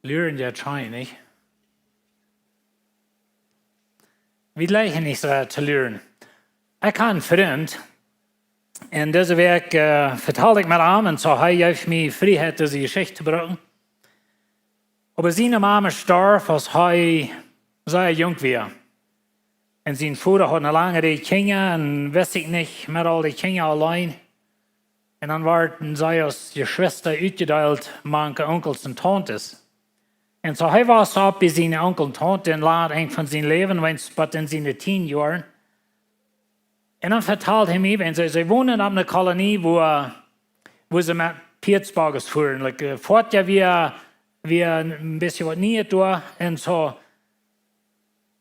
Luren ja trein, nicht? Vi lijken niet zo te leren. Ik had een vriend. En deze week vertelde ik met hem. En zo hij heeft mij vrijheid deze geschichte te brengen. Aber zijn mama starb als hij zeer jong was. En zijn vader had een lange die kinderen. En wist ik niet met al die kinderen alleen. En dan werden zij als Geschwister uitgedeeld. Manche onkels en tantes. En zo hij was op bij zijn onkel en tante en laat een van zijn leven, want in zijn 10 jaar. En dan vertelde hij mij, en ze wonen op een kolonie, wo ze met Pietzburgers voeren. Like, voort ja weer een beetje wat niet door. En zo,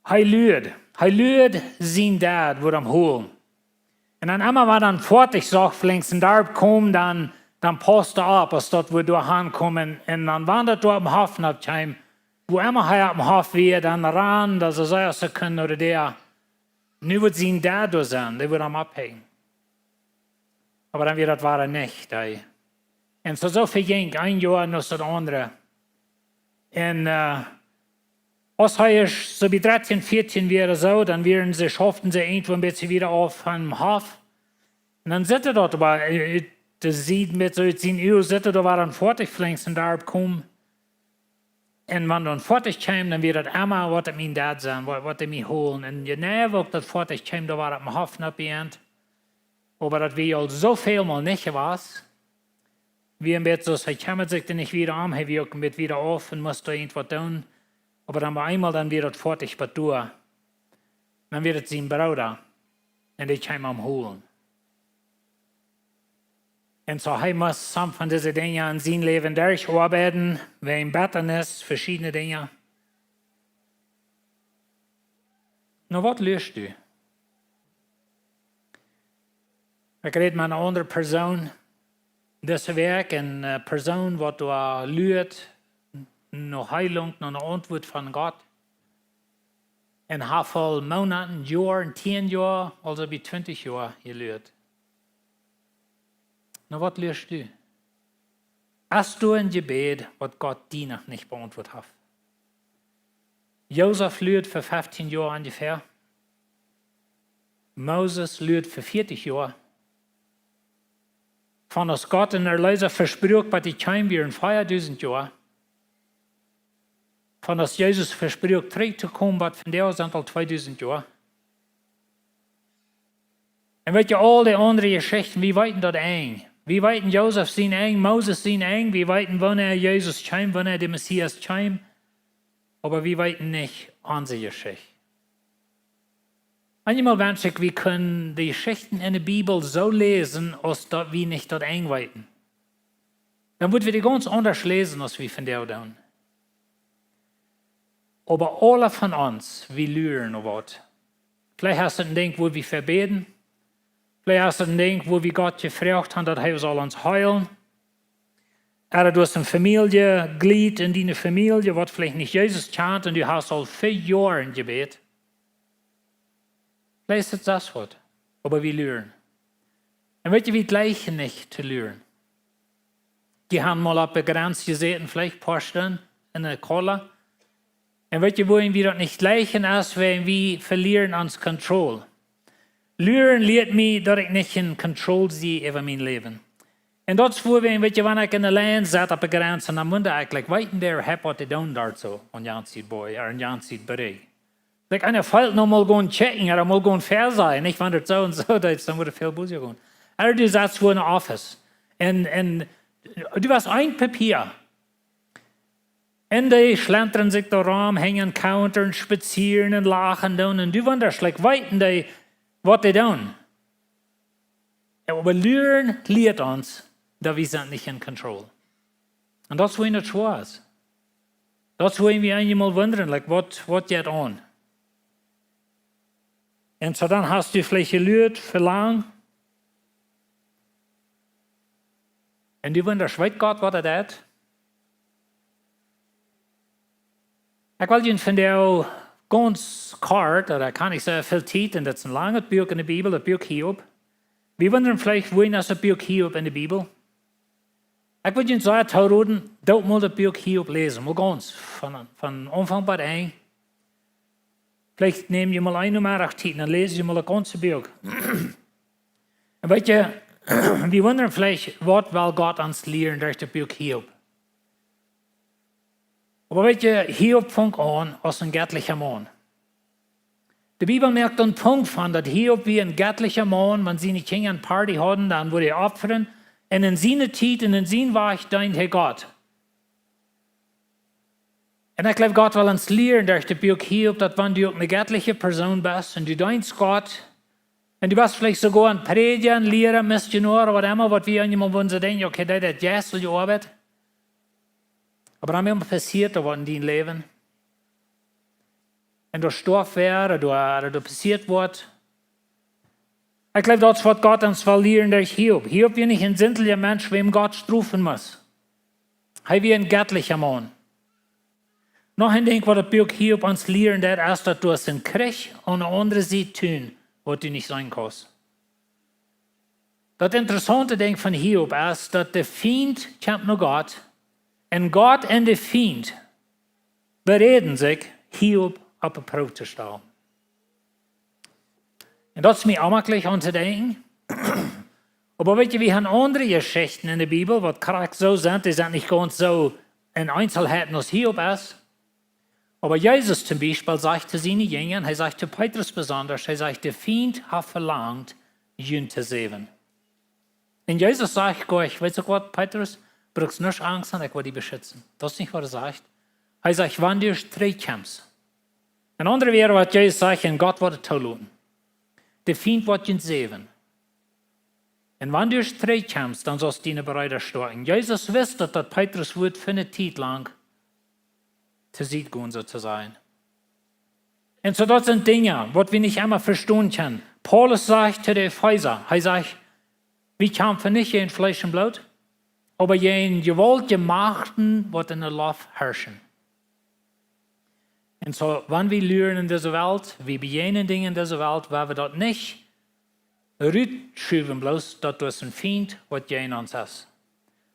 hij luurde zijn dad, wo hem holen. En dan immer wat dan voort zag, links en daar kwam dan poste op, als dat we doorheen komen. En dan wandert door op dem Hafen op time. Wo immer hij op dem Hafen weer, dan ran, dat ze zeggen, ze kunnen oder der. Nu wordt zijn dad door zijn, die wordt hem abhängen. Aber dan weer dat waren niet. En zo verging een jaar naar het andere. En als hij is so bij 13, 14 weer zo, dan werden ze, schoften ze irgendwo een beetje weer auf van Hafen. En dan zitten dort, aber de ziet met zo'n 10 uur zitten, daar waren 40 flinks en daarop komen. En wanneer dan 40 kwam, dan weer dat allemaal wat het mijn dad zijn, wat hij mij holen. En je neer ook dat 40 kwam, daar waren het mijn hoofd op je eind. Maar dat we al zoveel mal niet was. Wie een beetje zo, hij kwam zich er niet weer aan, hij ook een beetje weer af en moest er iets wat doen. Maar dan bij eenmaal dan weer dat 40 wat door. Dan weer het zijn broeder. En die kwam hem holen. En zo hij moest samen van deze dingen in zijn leven durcharbeiten, wegen Betternis, verschiedene dingen. Nou, wat leerst u? Ik reed met een andere persoon deze week, een persoon wat leert naar heilung, naar een antwoord van God. En hoeveel maanden, jaar, 10 jaar, also bij 20 jaar geleerd. Nou, wat leerst du? Hast du ein Gebet, wat Gott die noch nicht beantwortet hat? Josef leert für 15 Jahre ungefähr. Moses leert für 40 Jahre. Von das Gott in der Leser verspricht, bei die kein wir in 5000 Jahre. Von das Jesus verspricht, terug zu kommen, was von der sind al 2000 Jahre. Und weet je, all die andere Geschichten, wie weit das eng? Wie weten Jozef zijn eng, Moses zijn eng, wie weten wanneer Jezus kwam, wanneer de Messias kwam, aber wie weten nicht onze Geschichte. Manchmal wünsche ich, wir können die Geschichten in der Bibel so lesen, als dass wir nicht dort eng weten. Dann würden wir die ganz anders lesen, als wir von der tun. Aber alle von uns, wir lernen was. Vielleicht hast du ein Ding, wo wir verbeten. Vielleicht hast du ein Ding, wo wir Gott gefragt haben, dass er soll uns heilen. Oder du hast eine Familie, Glied in deine Familie, was vielleicht nicht Jesus kennt und du hast al 4 Jahre ein Gebet. Vielleicht ist das was, aber wir lernen. Und weet je, wir gleichen nicht zu lernen. Die haben mal auf der Grenze gesehen, vielleicht ein paar Stunden in der Kohle. Und weet je, wohin wir das nicht gleichen, als wenn wir verlieren uns Kontrolle. Leren leert mij dat ik niet in controle zie over mijn leven. En dat is voor mij, weet je, wanneer ik in de lijn zit op de grens, en dan moet ik like, weten daar heb wat te doen daar zo, aan Jan ziet boy, of aan Jan ziet bereik. Like, einer fällt noch mal gaan checken, oder mal gaan fair sein, nicht, wenn das so und so, dann würde viel Busse gehen. Oder du sitzt vor einem Office, und du hast ein Papier. Und die schlendern sich da rum, hängen countern, spazieren und lachen, und du wunderst, like, weten die, was die tun. Aber Lernen lehrt uns, dass wir sind nicht in Kontrolle. Und das wollen wir schwer ist. Das wollen wir einmal wundern, like, was geht an? Und so dann hast du vielleicht gelernt, für lang. Und du wunderst, weiß Gott, was er tut? Ich will Ihnen von der ganz kort, oder kann ich sagen, viel Zeit, und das ist ein langes Buch in der Bibel, das Buch Hiob. Wir wundern vielleicht, wohin ist das Buch Hiob in der Bibel? Ik wil je zeggen, Tauruden, dat moet het boek Hiob lezen. Maar ganz, van Anfang bis Ende. Vielleicht neem je mal een nummer 18 en lees je mal het ganze boek. En weet je, we wonderen vielleicht, wat wil Gott ons leren durch het boek Hiob? Aber weet je, Hiob fängt an als een göttlicher man. De Bibel merkt een Punkt van dat Hiob wie een göttlicher man, wenn seine Kinder een Party hadden, dan würde er opfern. En in zijn tijd en in zijn weg dient hij God. En ik geloof, Gott wil ons leren durch het boek Hiob, dat wanneer du een göttliche Person bist en du dienst God, en du bist vielleicht sogar ein Prediger, ein Lehrer, Missionar, was immer, was wir manchmal wollen, so denken, okay, das ist jässliche Arbeit. Aber dann passiert da was in deinem Leben. En du stirbst oder du passiert was. Ich glaube, das ist, was Gott uns will lehren durch Hiob. Hiob ist nicht ein sinnlicher Mensch, wem Gott strafen muss. Er ist ein göttlicher Mann. Noch ein Ding, was das Buch Hiob uns lehren, das ist, dass du es in Krieg und eine andere Seite tun, was du nicht sein kannst. Das interessante Ding von Hiob ist, dass der Feind kommt nach Gott und Gott und der Feind bereden sich, Hiob op een proef te stellen. En dat is mij aanmakkelijk om te denken. Aber weet je, we hebben andere Geschichten in de Bibel, wat krank zo zijn, die zijn niet ganz zo in Einzelheiten als Hiob is. Aber Jesus zum Beispiel sagt zu seinen Jüngern, er sagt zu Petrus besonders, er sagt, der Feind hat verlangt, ihn zu sehen. Und Jesus sagt gleich, weißt du was, Petrus, brauchst nicht Angst haben, ich will dich beschützen. Das ist nicht, was er sagt. Er sagt, wenn du Streit kommst, een andere wäre, was Jesus sagt, en Gott wird es toelaten. Der Feind wird ihn sehen. Und wenn du Streit kommst, dann sollst du ihn bereit stehen. Jesus wusste, dass Petrus wird für eine Zeit lang zu Sieg gehen, so zu sein. Und so das sind Dinge, was wir nicht immer verstehen können. Paulus sagt zu den Epheser, er sagt, wir kämpfen nicht in Fleisch und Blut, aber in gewaltige Machten, was in der Luft herrschen. Und so, wenn wir lernen in dieser Welt, wir begegnen Dinge in dieser Welt, weil wir dort nicht rüberschreiben, bloß, dass das ein Feind, was gegen uns ist.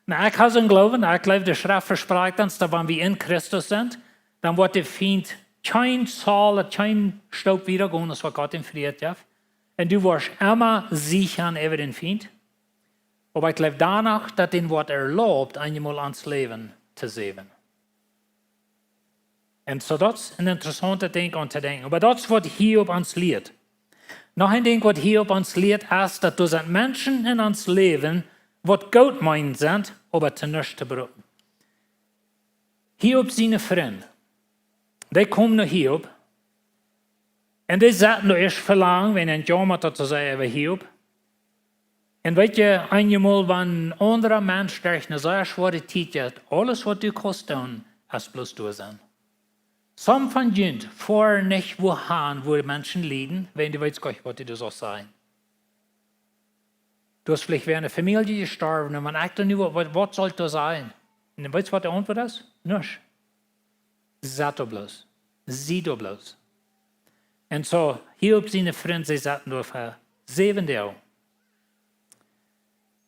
Na, ich habe so einen Glauben, ich glaube, die Schrift verspricht uns, dass wenn wir in Christus sind, dann wird der Feind kein Zahl, kein Staub wiedergehen, das was Gott ihm friert hat. Und du wirst immer sichern über den Feind. Aber ich glaube danach, dass den Wort erlaubt, einmal ans Leben zu sehen. Und so das ist ein interessanter Ding an zu denken. Aber das ist, was Hiob uns lehrt. Noch ein Ding, was Hiob uns lehrt, ist, dass du sind Menschen in uns Leben, was gut meinen sind, aber zu nichts zu brauchen. Hiob seine Freunde, die kommen nach Hiob und die sagten, du erst verlangen, wenn ein Jammer zu sagen über Hiob. Und weißt du, einmal, wenn ein anderer Mensch durch eine sehr schwere Zeit hat, alles, was du kannst tun, ist bloß du sein. Some von uns fahren nicht wohin, wo Menschen leiden, wenn du weißt, was du so sein. Du hast vielleicht während einer Familie gestorben und man sagt dann nur, was soll das sein? Und dann weißt du, was die Antwort ist? Nichts. Sag doch bloß. Sieh doch bloß. Und so, Hiob seine Freunde, sie sagten nur für 7 Jahre.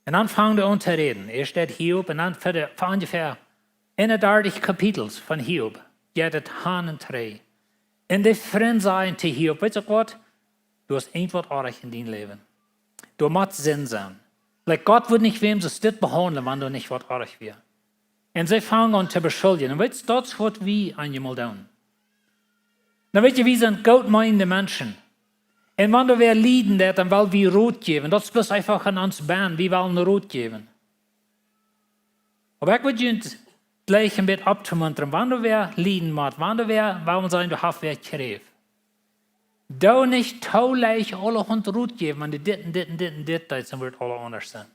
Und dann fangen wir an zu reden. Er steht Hiob und dann für ungefähr 31 Kapitel von Hiob. Geht es Hand und Dreh. Und die Freunde sagen zu Hiob, weißt du was? Du hast irgendwas artig in deinem Leben. Du musst Sinn sein. Like Gott wird nicht wem so still behandeln, wenn du nicht was artig wirst. Und sie fangen an zu beschuldigen. Und weißt du, das ist, was wir einmal tun. Dann weißt du, wir sind gutmeinende Menschen. Und wenn wir leiden, dann wollen wir Rot geben. Das ist bloß einfach an uns Band. Wir wollen Rot geben. Aber ich würde uns gleich ein bisschen abzumuntern, wenn wir leiden musst, wenn wir wollen sagen, du hast wer gekriegt. Du nicht taulich alle Hund Rot geben, wenn du dit, dann wird alle anders sein.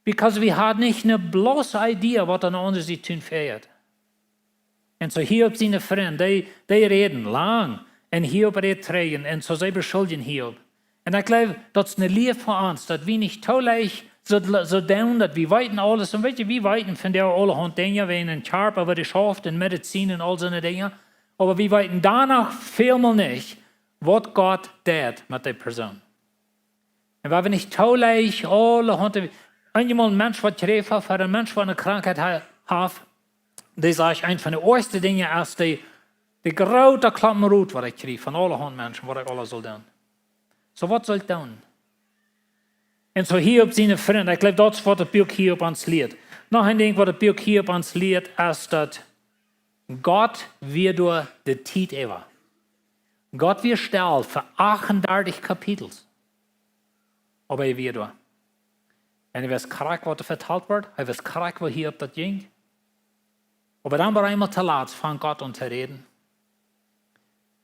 Because wir haben nicht eine bloße Idee, was an anderen sie tun fährt. Und so Hiob seine Freunde, die reden lang. Und Hiob redet trägen. Und so sie beschuldigen Hiob. Und ich glaube, das ist eine Lehre von uns, dass wir nicht taulich so down, dass wir weiten alles. Und weißt du, wir weiten von der alle Hand Dinge, wie in den Körper, wie die Schaft und Medizin und all so eine Dinge. Aber wir weiten danach vielmal nicht, was Gott tut mit der Person. Und weil wir nicht taulich alle Hand, einmal ein Mensch, was treffen, für ein Mensch, der eine Krankheit hat, der sagt, ein von den ersten Dingen ist die große Klappenrut, was ich kriege, von allen Menschen, was ich alles soll tun. So, was soll ich tun? Und so Hiob seine Freunde, ich glaube, das ist, was das Buch Hiob ans Lied. Noch ein Ding, was das Buch Hiob ans Lied ist, dass Gott wird durch die Zeit immer. Gott wird still für 38 Kapitel. Aber er wird durch. Und er weiß korrekt, was verteilt wird. Er weiß korrekt, wo Hiob das ging. Aber dann war einmal zu laat, fängt Gott an zu reden.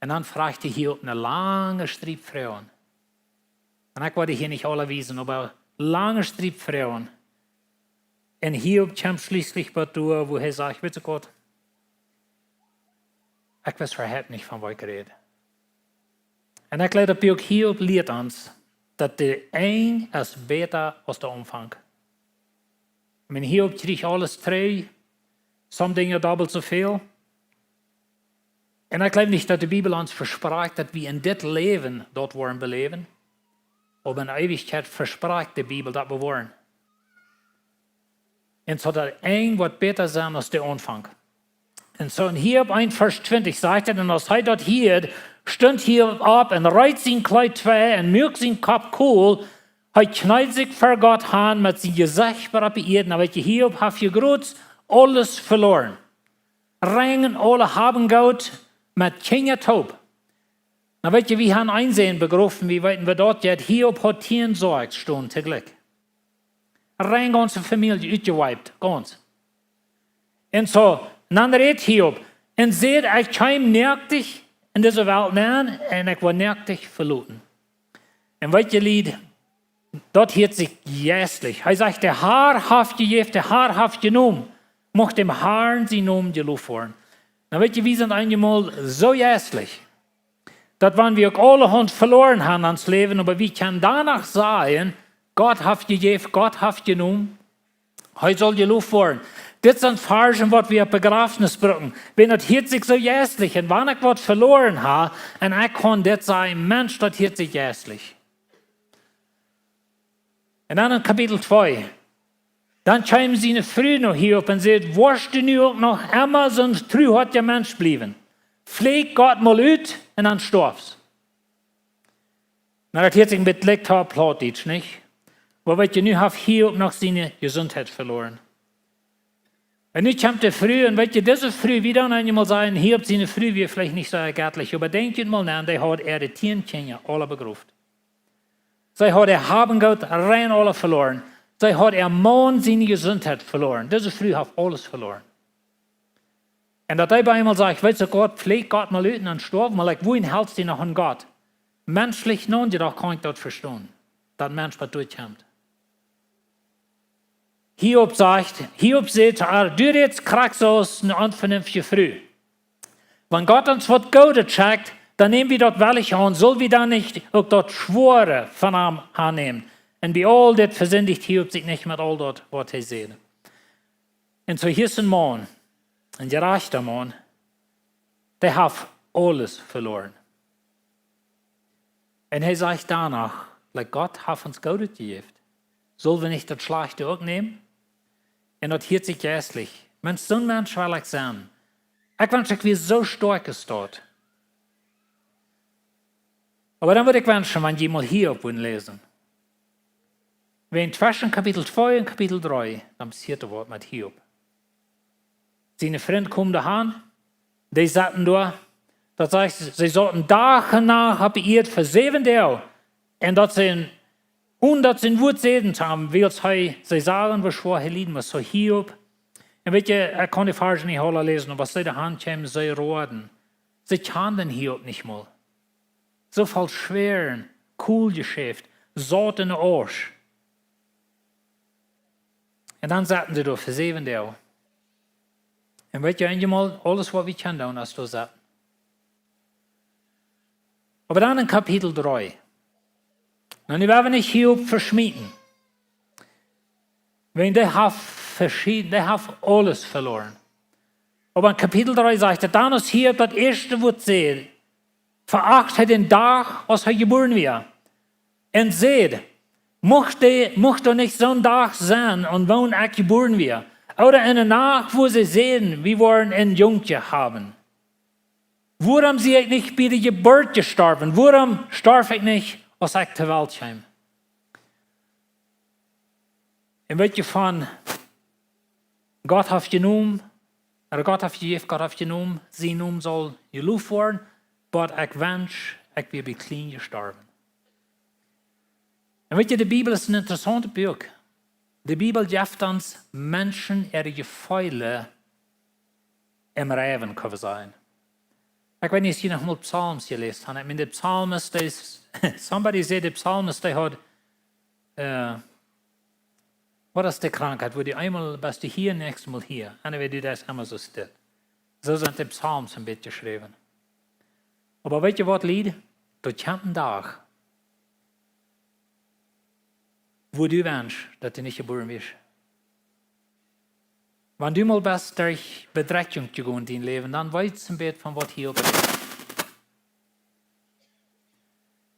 Und dann fragte Hiob eine lange Striebfrau an. Und ich wollte hier nicht alle wiesen, aber lange Striebfrauen. Und Hiob kommt schließlich dazu, wo er sagt, bitte Gott, ich weiß überhaupt nicht, von was ich rede. Und ich glaube, das Hiob lehrt uns, dass der ein ist besser als der Umfang. Wenn Hiob kriegt alles drei, some Dinge doppelt so viel. Und ich glaube nicht, dass die Bibel uns verspricht, dass wir in dit Leben dort wollen beleben. Aber in Ewigkeit verspricht die Bibel, dass wir wollen. Und so, dass ein wird besser sein als der Anfang. Und so in Hiob 1, Vers 20 sagt er, und als er dort hier, stund Hiob ab und reißt sein Kleid zwei und mögt sein Kopf cool. Er knallt sich vor Gott an mit seinem Gesicht auf die Erde. Aber Hiob hat gegrüßt, alles verloren. Ringen alle haben Gott mit keiner Taub. Na, wir haben einsehen begriffen, wie weit wir dort jetzt Hiob hat 10 Sorgen täglich. Rein ganze Familie ausgeweibt, ganz. Und so, dann redet Hiob und seht, ich kam nervig in dieser Welt näher und ich war nervig verloren. Und Lied, dort hielt sich jästlich. Er sagt, der Haar haft gegeben, der Haar haft genommen, mocht dem Haaren sie Nomen gelobt worden. Na, wir sind einmal so jästlich, dass wenn wir alle uns verloren haben ans Leben, aber wir können danach sagen, Gott hat gegeben, Gott hat genommen, er soll gelobt werden. Das sind Farben, was wir Begräbnis brauchen. Wenn das hier sich so jästlich und wenn ich was verloren habe, und ich kann das sagen, Mensch, das hier sich jästlich. Und dann in Kapitel 2, dann kommen sie eine Früh noch hier und sagt, wirst du nu auch noch immer so ein trühhartiger Mensch bleiben? Pfleg Gott mal ut und dann stirbst. Na, das hat sich mit Lektor Plattdeutsch, nicht? Aber nu hat Hiob noch seine Gesundheit verloren. Und nu kommt der Früh, und diese Früh wieder einmal sagen, Hiob seine Früh wird vielleicht nicht so ergärtlich, aber denkt mal nach, der hat die 10 Kinder alle begruft. Sie hat haben Gott rein alle verloren. Sie hat Mann seine Gesundheit verloren. Diese Früh hat alles verloren. Und dass er bei einmal sagt, weißt du, Gott, pflegt Gott mal ut und dann stirbt, mal, wohin hältst du noch an Gott? Menschlich nun, jedoch kann ich das verstehen, dass Mensch was durchkommt. Hiob sagt, du jetzt kriegst aus eine unvernünftige Früh. Wenn Gott uns was Gutes checkt, dann nehmen wir dort welche an, soll wir dann nicht auch dort Schwore von ihm annehmen. Und bei all das versündigt Hiob sich nicht mit all dort, was er sieht. Und so hier ist ein Mann, ein gerechter Mann, der hat alles verloren. Und er sagt danach, Gott hat uns Gutes gegeben. Sollen wir nicht das Schlechte auch nehmen? Und das hielt sich jästlich. Wenn so ein Mensch will ich sein, ich wünsche, ich wäre so stark ist dort. Aber dann würde ich wünschen, wenn jemand Hiob lesen. Wenn zwischen Kapitel 2 und Kapitel 3, dann passiert das Wort mit Hiob. Seine Freunde kommen dahin, die sagten da, das heißt, sie sollten Tag und Nacht haben für 7 Tage. Und das sind Wut sehen haben, weil sie sagen, was vorher liegen muss, so Hiob. Und ich kann die Verse nicht alle lesen, aber sie dahin kommen, sie roden. Sie kann den Hiob nicht mal. So viel schweren, Kohlgeschäft, Sort in den Arsch. Und dann sagten sie da für 7 Tage. Und einmal, alles, was wir können tun, ist das sagen. Aber dann in Kapitel 3. Und ich werde nicht Hiob verschmieden. Wenn der hat alles verloren. Aber in Kapitel 3 sagt er, dann ist Hiob das erste, was veracht er den Tag, als er geboren wird. Und seht, Mocht er nicht zo'n dag zijn en woon ik geboren weer. Oder in de nacht, wo sie sehen, wir wollen ein Jungchen haben. Warum sie ich nicht bei der Geburt gestorben? Warum starb ich nicht, als ich zur Welt kam? Und weet je van, Gott hat genomen, oder Gott hat gegeben, Gott hat genomen, sein Namen soll geloofd worden, aber ich wünsche, ich bin bei klein gestorben. Und weet je, die Bibel ist ein interessantes Buch. Die Bibel gibt uns Menschen ihre Gefühle im Leben können sein. Ich weiß nicht, ob ihr noch mal Psalms gelesen habt. Ich meine, der Psalmist, somebody said, der Psalmist, der hat, was ist die Krankheit, wo die einmal bist du hier, nächstes Mal hier. Und dann wird das immer so steht. So sind die Psalms ein bisschen geschrieben. Aber weet je wat, Lied? Du kommt ein Tag, wo du wünschst, dass du nicht geboren bist. Wenn du mal bist durch Bedrächtigung gegangen in dein Leben, dann weißt du ein bisschen von was Hiob ist.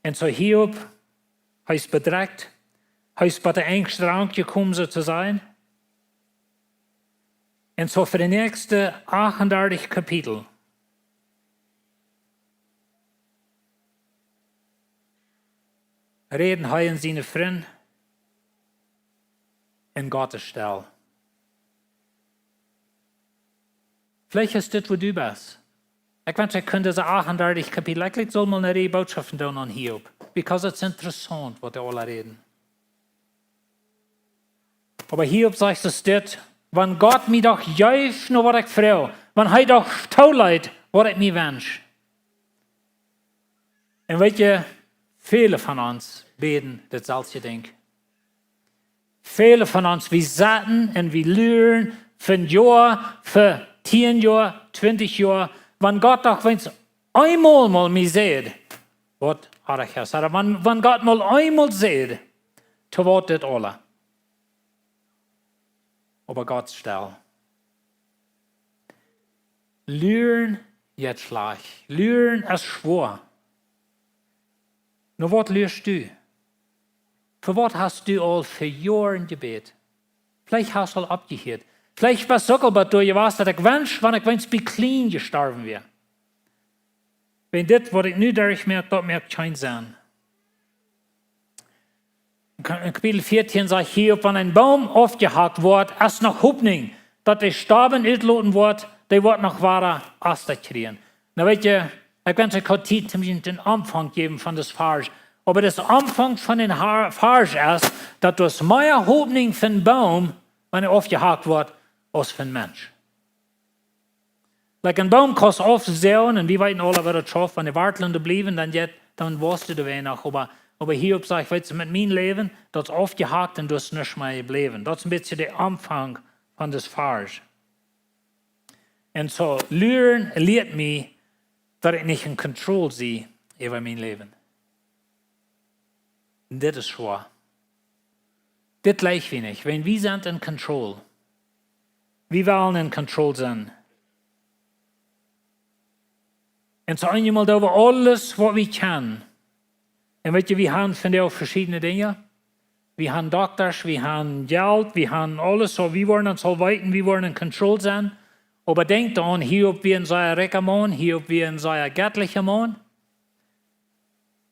Und so Hiob heißt bedrängt, heißt bei der engsten Rang gekommen so zu sein. Und so für die nächsten 38 Kapitel reden er und seine Freunde in Gottes Stelle. Vielleicht ist das, wo du bist. Ich wünsche, ich könnte diese 38 Kapitel, ich soll mal eine Botschaft tun an Hiob, because it's interessant, was die alle reden. Aber Hiob sagt es das, wenn Gott mir doch jäuft, nur was ich frau, wenn er doch tauleid, was ich mir wünsche. Und weet je, viele von uns beten dasselbe Ding. Viele von uns, wir satten und wir lernen für ein Jahr, für 10 Jahre, 20 Jahre, wenn Gott doch einmal mal mir sieht, was habe ich gesagt, wenn Gott mal einmal sieht, zu was das alle. Aber Gott Stelle. Lernen jetzt schlecht. Lernen ist schwer. Nur was lernst du? Für was hast du all für Jahre gebet? Vielleicht hast du all abgehört. Vielleicht bist du sogar du weißt, dass ich wünsche, wenn ich bei klein gestorben wäre. Wenn das, was ich nu durchmerke, das merkt kein Sinn. In Kapitel 14 sagt Hiob, wenn ein Baum aufgehakt wird, ist noch Hoffnung, dass der Staben entlassen wird, der wird noch wahrer Aster kriegen. Na weet je, ich wünsche, ich kann den Anfang geben von des Vers. Aber das Anfang von den Vers ist, dass du es mehr Hoffnung für einen Baum, wenn er aufgehakt wird, als für einen Mensch. Like ein Baum kostet oft Säuen, und wir wissen alle, was das schafft, wenn die Wartelende bleiben, dann weißt du wenig. Aber Hiob sagt, weißt du, mit meinem Leben, das ist aufgehakt und du hast nicht mehr bleiben. Das ist ein bisschen der Anfang von des Vers. Und so, Lernen lehrt mich, dass ich nicht in Kontrolle sehe über mein Leben. Und das ist schwer. Das leicht wenig. Wenn wir sind in Kontrolle, wir wollen in Kontrolle sein. Und so einmal über alles, was wir können. Und weet je, wir haben von dir auch verschiedene Dinge. Wir haben Doktors, wir haben Geld, wir haben alles. So, wir wollen uns weiten, wir wollen in Kontrolle sein. Aber denkt an, Hiob wie ein sehr reicher Mann, Hiob wie ein sehr göttlicher Mann.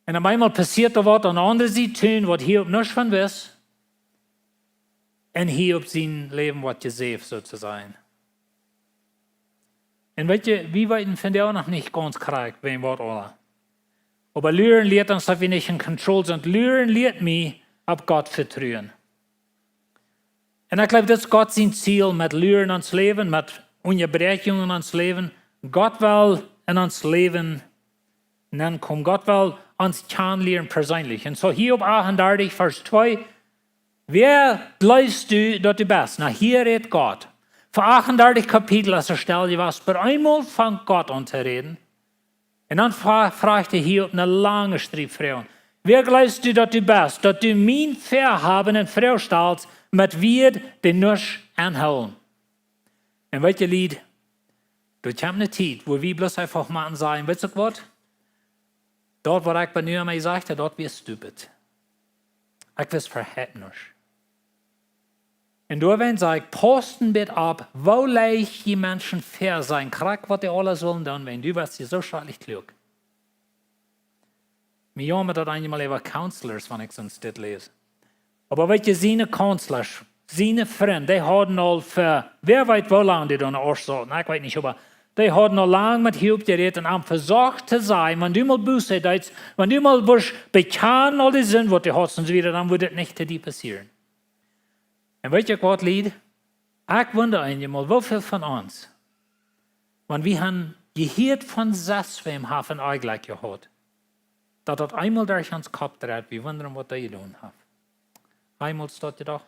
Und auf einmal passiert da was, und andere sie tun, was Hiob nicht von weiß. Und Hiob sein Leben wird gesehen, sozusagen. Und weet je, wir weiten von dir auch noch nicht ganz korrekt, wen Wort alle. Aber Lernen lehrt uns, dass wir nicht in Kontrolle sind. Lernen lehrt mich, auf Gott vertrauen. Und ich glaube, das ist Gott sein Ziel mit Lernen ans Leben, mit Unterbrechungen ans Leben. Gott will in uns Leben kommen. Gott will uns kennenlernen persönlich. Und so Hiob 38, Vers 2. Wer glaubst du, dass du bist? Na, hier redet Gott. Für 38 Kapitel, als Stelle was, bei einmal fängt Gott an zu reden. Und dann fragte Hiob eine lange Frau. Wer glaubst du, dass du bist? Dass du mein Verhaben und Frau stellst, mit wir den nicht anholen. Und weißt du, Lied, du kommt eine Zeit, wo wir bloß einfach mal sagen, weißt du was? Dort, wo ich bei mir sagte, dort wirst du stupid. Ik was vergeten. En door wen zei ik, posten bit op, wo leicht die Menschen fair sein, krak, wat die alle sollen doen, wenn du warst hier so schrecklich klug. Mir jammer dat einmal über Counselors, wenn ich sonst das lese. Aber weet je, seine Counselors, seine Freunde, die hadden al für, wer weet wo lang die dann auch so, ich weiß nicht, aber die hadden al lang mit Hilfe geredet und haben versucht zu sein, wenn du mal Buße deitst, wenn du mal bekennen all die Sünden, was du hast und so wieder, dann würde das nicht zu dir passieren. Und weet je wat, Lied? Ich wundere einmal, wie viel von uns, wenn wir haben gehört von wem haben eigentlich gehört, dass das einmal durch uns Kopf dreht, wir wundern, was die getan haben. Einmal steht doch.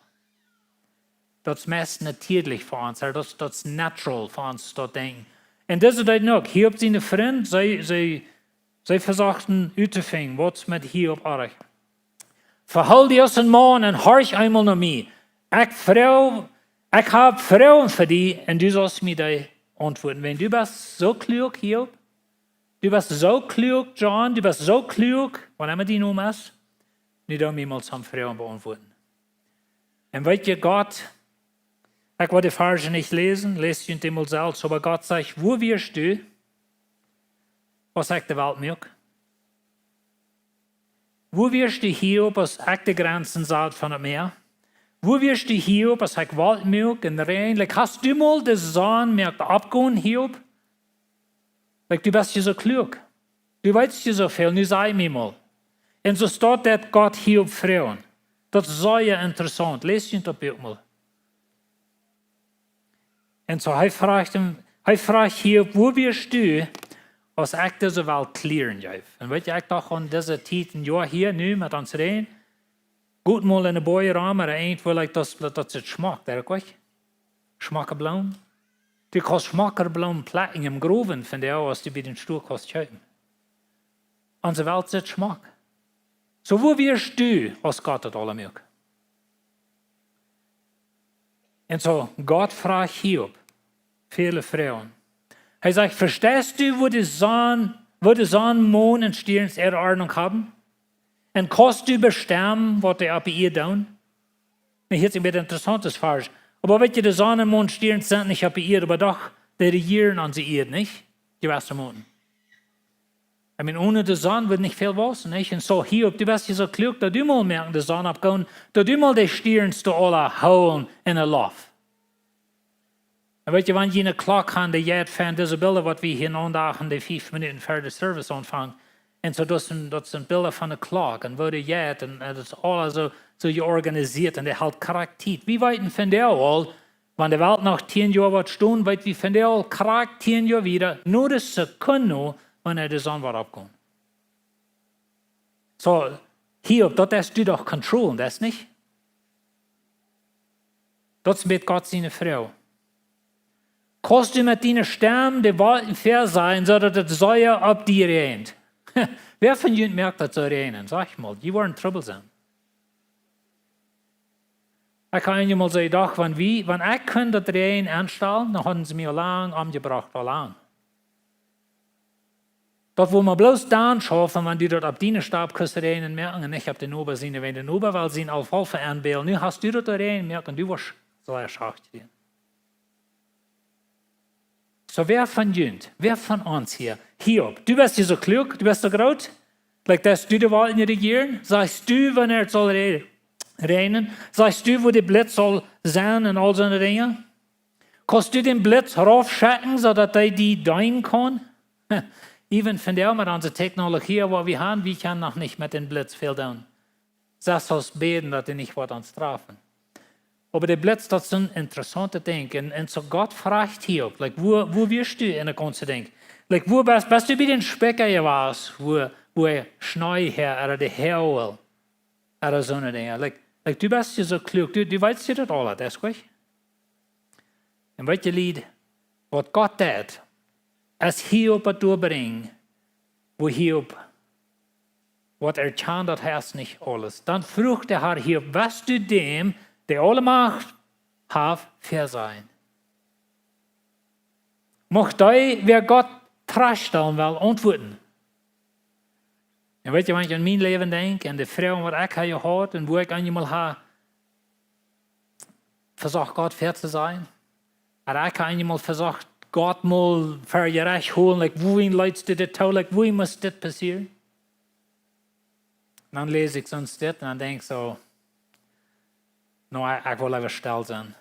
Das ist meist natürlich für uns, das ist natural für uns, das denken. Und das ist das noch. Hiob seine Freunde, sie versuchten auszufinden, was mit Hiob euch. Verhol dich aus dem Mann und horch einmal nach mir. Ich habe Frauen für dich und du sollst mir die antworten. Wenn du bist so klug, Hiob, du bist so klug, John, du bist so klug, wann immer die Nummer ist, nicht um mir mal zum Frauen beantworten. Und weet je, Gott, ich wollte die Verse nicht lesen, lest ihr ihn mal selbst, aber Gott sagt, wo wirst du, was ich die Welt mögt? Wo wirst du Hiob, was ich die Grenzen sagt von dem Meer? Wo wirst du Hiob, was ich Wald mögt und rein? Hast du mal die Sonne merkt abgehen, Hiob? Du bist ja so klug. Du weißt ja so viel, nu sei mir mal. Und so steht das Gott Hiob fragen. Das ist sehr interessant. Lest ihn das Bild mal. Und so, er fragt Hiob, wo wirst du, als ich diese Welt klären darf? Und weet je, ich dachte an diese Zeit, ein Jahr hier, nu mit uns reden, gut mal in den Boyraum, aber irgendwo, das ist Schmack, der ist Schmackerblaum. Du kannst Schmackerblaum placken im Groven, von der aus du bei den Stuhl kannst schauen. Unsere Welt ist Schmack. So, wo wirst du, als Gott das alle mögt? Und so, Gott fragt Hiob, viele Frauen. Er sagt, verstehst du, wo die Sonne, Mond und Sterne ihre Ordnung haben? Und kannst du bestimmen, was die ab ihr tun? Hier ist ein bisschen interessantes Vers. Aber weet je, die Sonne, Mond, Sterne sind nicht ab ihr, aber doch, die regieren an sie ihr, nicht? Die Wassermonden. Ich meine, ohne die Sonne wird nicht viel was, nicht? Und so, Hiob, du bist ja so klug, dass du mal merken, die Sonne abgehen, dass du mal die Sterne alle holen in der Luft. Und weet je, wenn je eine Klok haben, die jetzt fand, diese Bilder, was wir hier andachen, die 5 Minuten vor der Service anfangen, und so, das sind Bilder von der Klok, und wo die jetzt, und das ist alles so organisiert, und die halt Charakter. Wie weit von der all, wenn die Welt nach 10 Jahren wird stehen, weit wie von der all Charakter 10 Jahre wieder, nur das Sekunde, wenn die Sonne wird abkommen. So, Hiob, das hast du doch Kontrolle, das nicht? Das ist mit Gott seine Frau. Kannst du mit deinen Sternen die Wolken fair sein, sodass das Säure auf dir rennt? Wer von euch merkt, dass so rennen? Sag mal, die waren troublesome. Ich kann Ihnen mal sagen, doch, wenn ich das Regen anstellen, dann haben sie mir lang umgebracht, allein. Dort, wo man bloß dann schaffen, wenn die dort auf deine Stabküste rennen merken, und nicht auf den Obersinn, wenn den Ober, weil sie ihn auf Hilfe anbellen. Nu hast du dort rennen merken, du warst so erschreckt. So, wer von uns hier? Hiob, du bist ja so klug, du bist so groß, dass du die Welt regieren. Sagst du, wenn soll regnen? Sagst du, wo der Blitz soll sein und all so eine Dinge? Kannst du den Blitz raufschicken, sodass die dahin kann? Even von der mit unserer Technologie, wo wir haben, wir können noch nicht mit dem Blitz viel tun. Sagst uns beten, dass die nicht was uns treffen. Aber der Blitz, das sind interessante Dinge. Und so Gott fragt Hiob, wo wirst du in der ganzen Ding? Wo bist du bei den Specker was, wo Schnee her, oder der Hell, oder so eine Dinge. Du bist ja so klug, du weißt ja das alles, das ist gut. Und weißt du, Lied, was Gott tut, als Hiob es durchbringt, wo Hiob, was kann, das heißt nicht alles. Dann fragt der Herr Hiob, was du dem, der alle Macht hat, fair sein. Mocht wer Gott trastellen will, antworten. En weet je, wanneer ik aan mijn leven denk en de vrouwen wat ik heb gehad en wo ik eenmaal heb verzocht God ver te zijn. En ik heb eenmaal verzocht God mal voor je recht holen, like, wohin leidst dit toe, like, wohin moest dit passeren? En dan lees ik soms dit en dan denk ik zo, nou, ik wil even stil zijn.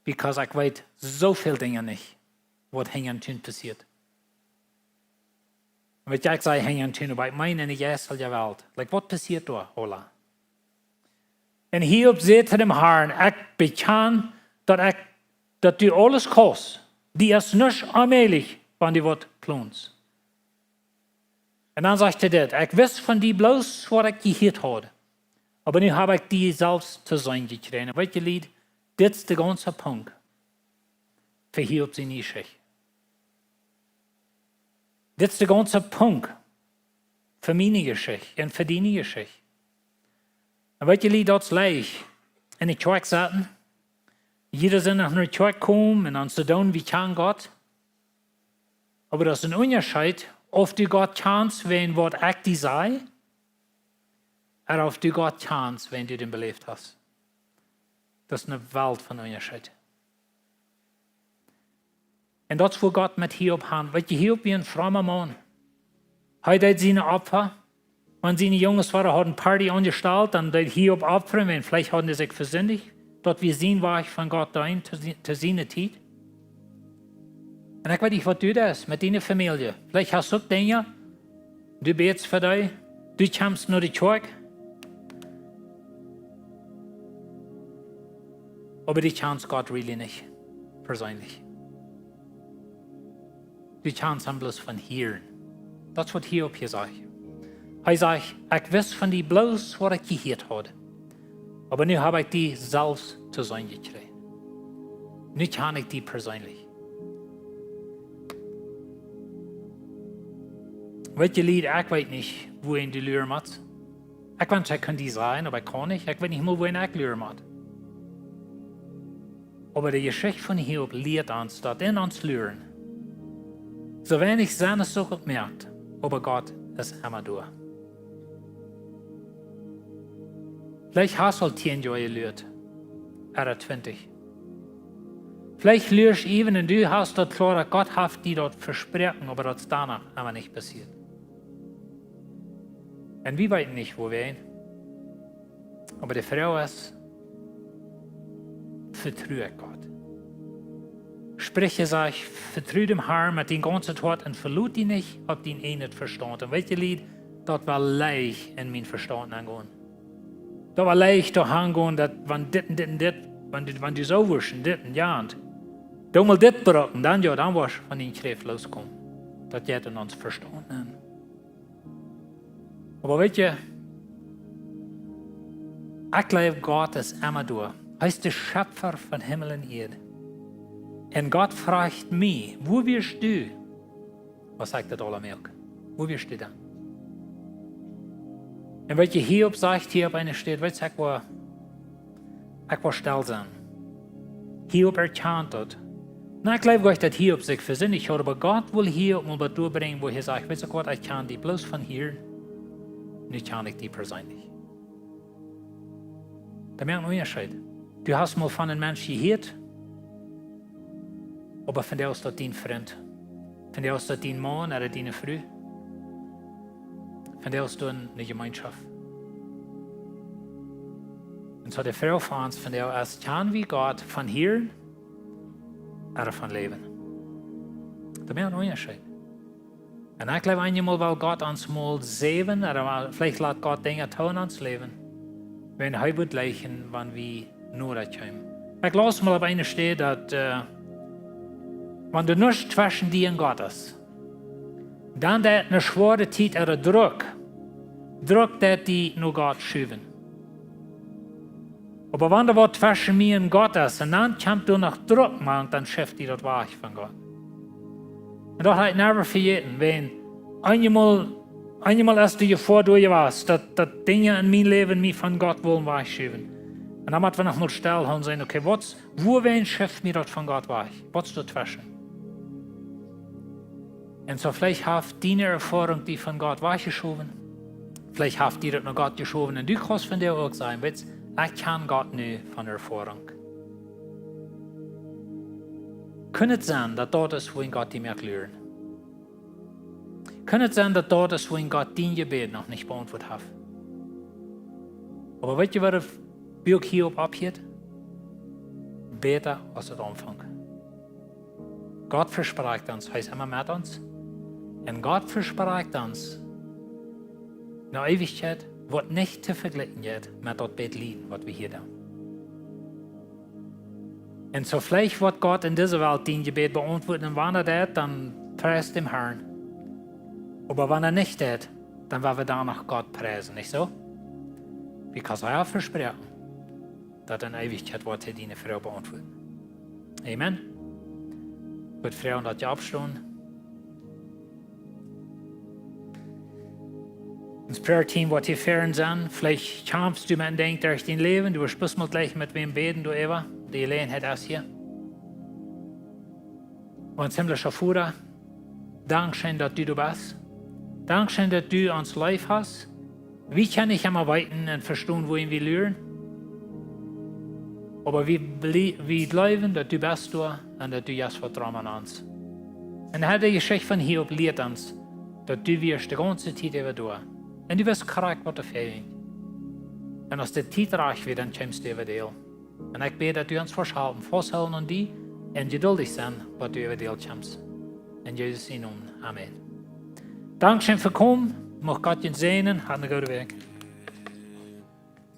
Because ik weet zoveel dingen niet, wat hier en toen passiert. Weet je, ik zei hier en toen, bij mij in de eerste wereld. Like, wat passiert daar, Ola? En hierop zegt hij dem Herrn, ik beken dat du alles kost. Die is niet allmählich, wanneer die wat plons. En dan zegt hij dit, ik wist van die bloos wat ik gehoord had. Aber nu heb ik die zelfs te zijn gekregen. Weet je, lied, dit is de ganze punt. Voor Hiob zijn geschichte. Dit is de ganze punt. Voor mijn geschichte en voor die geschichte. En weet je, lied, dat is leeg. In de kerk zaten. Jeder zijn naar de kerk komen en dan ze doen wie kan God. Aber dat is een onderscheid of du God kennst, wenn wat ik die zei. En of du God kennst, wenn du den beleefd hast. Dat is een wereld van onderscheid. En dat is voor God met Hiob hand. Weet je, Hiob is een frommer man. Hij deed zijn Opfer. Wenn seine Jungs waren, hadden Party angestalt, dann deed Hiob opfern, wenn vielleicht hadden sie sich versündigt. Dort wir sehen, war ich von Gott da zu seiner Zeit. Und ich weiß nicht, was du das mit deiner Familie. Vielleicht hast du Dinge, du betest für dich, du kommst nur die Kirche. Aber du kennst Gott really nicht, persönlich. Du kennst ihn bloß von hier. Das ist, was Hiob hier sagt. Er sagt, ich weiß von die bloß, was ich gehört habe. Aber nu habe ich die selbst zu sein gekriegt. Nu kann ich die persönlich. Weet je, lied, ich weiß nicht, wohin die luren moet. Ich weiß, ich kann die sein, aber ich kann nicht. Ich weiß nicht mal, wohin ich luren moet. Aber die Geschichte von Hiob lehrt uns, dass in uns luren, so wenig seine Suche merkt, aber Gott ist immer da. Vielleicht hast du 10 Jahre gelehrt, oder 20. Vielleicht lernst du eben und du hast dort klar, dass Gott hat die dort versprochen, aber das ist danach aber nicht passiert. Und wir wissen nicht, wo wir hin. Aber die Frau ist, vertraue Gott. Spreche sich, vertraue dem Herrn mit den ganzen Tat und verlot die nicht, ob die ihn nicht verstanden. Und welche Lied, das war leicht in meinen Verstand angehen. Das war leicht zu hangehen, dass wenn du so wirst, ja, du mal das brauchen, dann wirst du von den Schrift loskommen. Das geht in uns verstanden. Aber weißt du, ich glaube, Gott ist immer da. Er ist der Schöpfer von Himmel und Erde. Und Gott fragt mich, wo wirst du? Was sagt das allermelk? Wo wirst du dann? Und weißt du, Hiob sagt hier auf einer Stelle, weißt du, ich war still sein. Hiob erkannt das. Na, ich glaube nicht, dass Hiob sich versündigt hat, aber Gott will Hiob mal durchbringen, wo er sagt, weißt du Gott, ich kann die bloß von hier, nicht kann ich die persönlich. Da merkt man einen Unterschied. Du hast mal von einem Menschen gehört, aber von der ist das dein Freund. Von der ist das dein Mann oder deine Frau. Von der ist das eine Gemeinschaft. Und so die Frau von uns, von der ist, kann wie Gott von hier oder von Leben. Da merkt man einen Unterschied. Und ich glaube einmal, weil Gott uns mal sehen, oder vielleicht lässt Gott Dinge tun in uns Leben, wenn er wird leichen, wenn wir nur das kommen. Ich lasse mal auf eine stehen, dass wenn du nicht zwischen dir und Gott ist, dann der eine schwere Zeit oder Druck, der die nur Gott schieben. Aber wenn du was zwischen mir und Gott ist, und dann kommt du noch Druck machen, dann schafft die das Weg von Gott. Und das habe ich nicht vergessen, wenn einmal ist du vor du warst, dass Dinge in meinem Leben mich von Gott wollen wegschieben. Und dann müssen wir noch mal still und sagen, okay, wo schafft mir das von Gott weg? Was ist dazwischen? En zo vielleicht haft die Erfahrung, die von Gott weggeschoben. Vielleicht haft die das noch Gott geschoben. Und du kannst von dir auch sein, weißt du, ich kann Gott nicht von Erfahrung. Kann es sein, dass dort ist, wo Gott die mehr lernen? Kann es sein, dass dort ist, wo Gott dein Gebet noch nicht beantwortet hat? Aber weißt du, was das Buch hier abgeht? Besser als der Anfang. Gott verspricht uns, er ist immer mit uns. Und Gott verspricht uns, in der Ewigkeit wird nicht zu vergleichen mit das Bettlieden, was wir hier tun. Und so vielleicht wird Gott in dieser Welt dein Gebet beantworten, und wenn er das, dann preist dem Herrn. Aber wenn er nicht das, dann werden wir danach Gott preisen, nicht so? Because er hat versprochen, dass in Ewigkeit wird er deine Frau beantworten. Amen. Gut, Frauen, dass ihr abstehen. Das Prayer-Team wird hier fern sein. Vielleicht kämpfst du mit einem Denk durch dein Leben. Du wirst mal gleich mit wem beten, du Eva. Die Gelegenheit ist hier. Und himmlischer Vater, Dankeschön, dass du bist. Dankeschön, dass du uns live hast. Wie kann ich immer weiten und verstehen, wohin wir lernen? Aber wir glauben, dass du bist da und dass du jetzt vertrauen an uns. Und die Geschichte von Hiob lehrt uns, dass du wirst die ganze Zeit über da. Und du wirst korrekt, was du fehlt. Und als die Zeit reich wird, dann kommst du über dir. Und ich bete, dass du uns festhalten an die und geduldig sein, was du über dir kommst. In Jesus' Namen. Amen. Dankeschön für kommen. Mag Gott ihn segnen. Hat eine gute Weg.